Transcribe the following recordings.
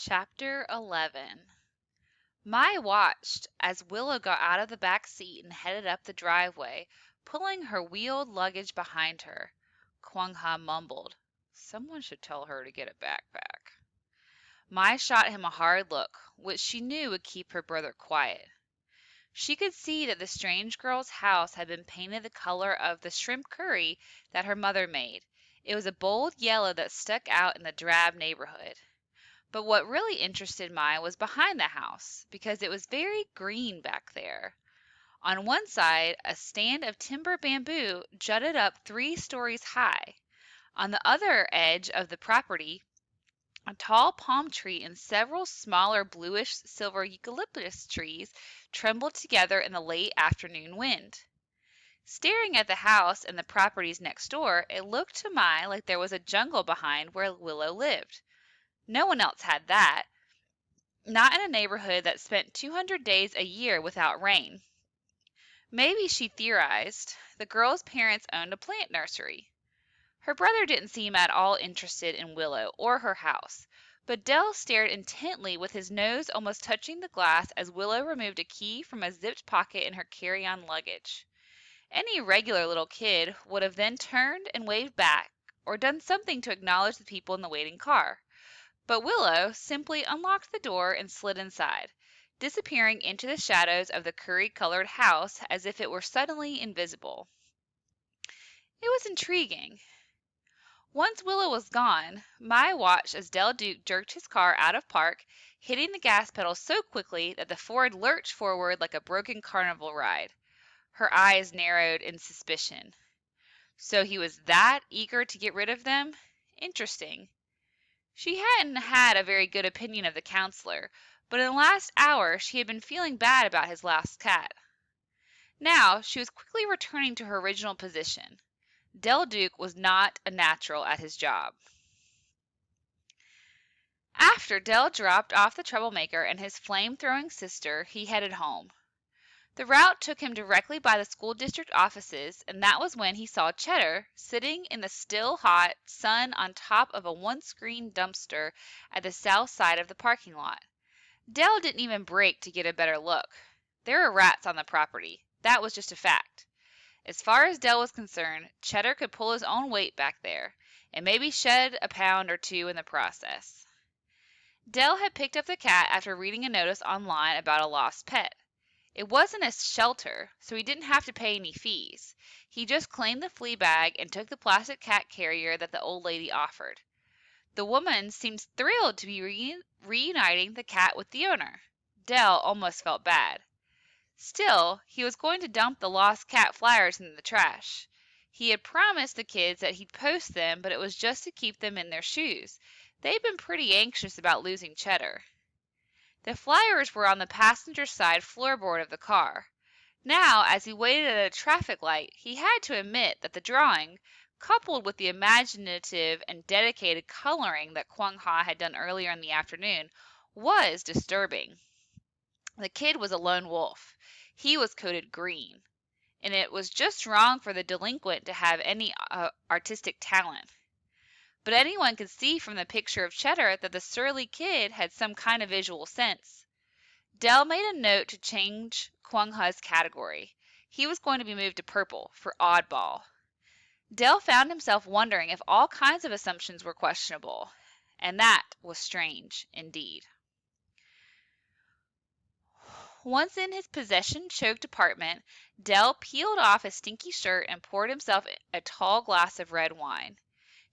Chapter 11. Mai watched as Willow got out of the back seat and headed up the driveway, pulling her wheeled luggage behind her. Kwang Ha mumbled, "Someone should tell her to get a backpack." Mai shot him a hard look, which she knew would keep her brother quiet. She could see that the strange girl's house had been painted the color of the shrimp curry that her mother made. It was a bold yellow that stuck out in the drab neighborhood. But what really interested Mai was behind the house, because it was very green back there. On one side, a stand of timber bamboo jutted up 3 stories high. On the other edge of the property, a tall palm tree and several smaller bluish silver eucalyptus trees trembled together in the late afternoon wind. Staring at the house and the properties next door, it looked to Mai like there was a jungle behind where Willow lived. No one else had that. Not in a neighborhood that spent 200 days a year without rain. Maybe, she theorized, the girl's parents owned a plant nursery. Her brother didn't seem at all interested in Willow or her house, but Dell stared intently with his nose almost touching the glass as Willow removed a key from a zipped pocket in her carry-on luggage. Any regular little kid would have then turned and waved back, or done something to acknowledge the people in the waiting car. But Willow simply unlocked the door and slid inside, disappearing into the shadows of the curry-colored house as if it were suddenly invisible. It was intriguing. Once Willow was gone, Mai watched as Del Duke jerked his car out of park, hitting the gas pedal so quickly that the Ford lurched forward like a broken carnival ride. Her eyes narrowed in suspicion. So he was that eager to get rid of them? Interesting. She hadn't had a very good opinion of the counselor, but in the last hour she had been feeling bad about his last cat. Now she was quickly returning to her original position. Del Duke was not a natural at his job. After Del dropped off the troublemaker and his flame-throwing sister, he headed home. The route took him directly by the school district offices, and that was when he saw Cheddar sitting in the still hot sun on top of a once-green dumpster at the south side of the parking lot. Dell didn't even brake to get a better look. There were rats on the property. That was just a fact. As far as Dell was concerned, Cheddar could pull his own weight back there, and maybe shed a pound or two in the process. Dell had picked up the cat after reading a notice online about a lost pet. It wasn't a shelter, so he didn't have to pay any fees. He just claimed the flea bag and took the plastic cat carrier that the old lady offered. The woman seemed thrilled to be reuniting the cat with the owner. Dell almost felt bad. Still, he was going to dump the lost cat flyers in the trash. He had promised the kids that he'd post them, but it was just to keep them in their shoes. They'd been pretty anxious about losing Cheddar. The flyers were on the passenger side floorboard of the car. Now, as he waited at a traffic light, he had to admit that the drawing, coupled with the imaginative and dedicated coloring that Kwang Ha had done earlier in the afternoon, was disturbing. The kid was a lone wolf. He was coated green, and it was just wrong for the delinquent to have any artistic talent. But anyone could see from the picture of Cheddar that the surly kid had some kind of visual sense. Dell made a note to change Kwang Ha's category. He was going to be moved to purple, for oddball. Dell found himself wondering if all kinds of assumptions were questionable, and that was strange indeed. Once in his possession-choked apartment, Dell peeled off his stinky shirt and poured himself a tall glass of red wine.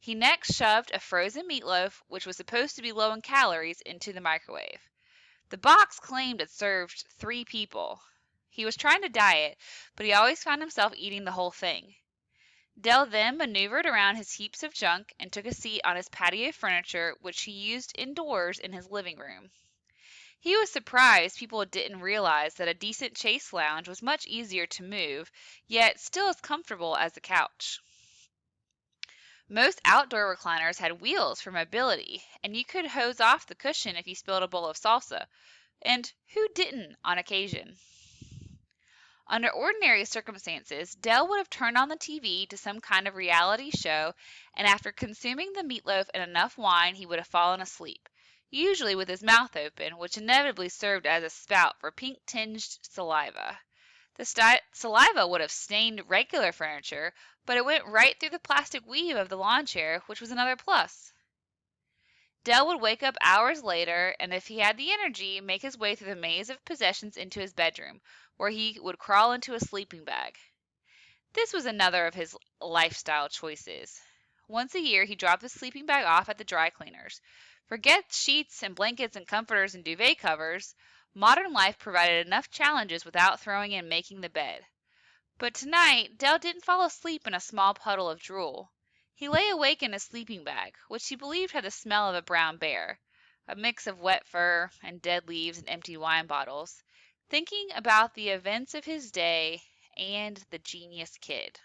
He next shoved a frozen meatloaf, which was supposed to be low in calories, into the microwave. The box claimed it served 3 people. He was trying to diet, but he always found himself eating the whole thing. Dell then maneuvered around his heaps of junk and took a seat on his patio furniture, which he used indoors in his living room. He was surprised people didn't realize that a decent chase lounge was much easier to move, yet still as comfortable as a couch. Most outdoor recliners had wheels for mobility, and you could hose off the cushion if you spilled a bowl of salsa. And who didn't on occasion? Under ordinary circumstances, Dell would have turned on the TV to some kind of reality show, and after consuming the meatloaf and enough wine, he would have fallen asleep. usually with his mouth open, which inevitably served as a spout for pink-tinged saliva. The saliva would have stained regular furniture, but it went right through the plastic weave of the lawn chair, which was another plus. Dell would wake up hours later, and if he had the energy, make his way through the maze of possessions into his bedroom, where he would crawl into a sleeping bag. This was another of his lifestyle choices. Once a year he dropped the sleeping bag off at the dry cleaners. Forget sheets and blankets and comforters and duvet covers. Modern life provided enough challenges without throwing in making the bed. But tonight Dell didn't fall asleep in a small puddle of drool. He lay awake in his sleeping bag, which he believed had the smell of a brown bear, a mix of wet fur and dead leaves and empty wine bottles, thinking about the events of his day and the genius kid.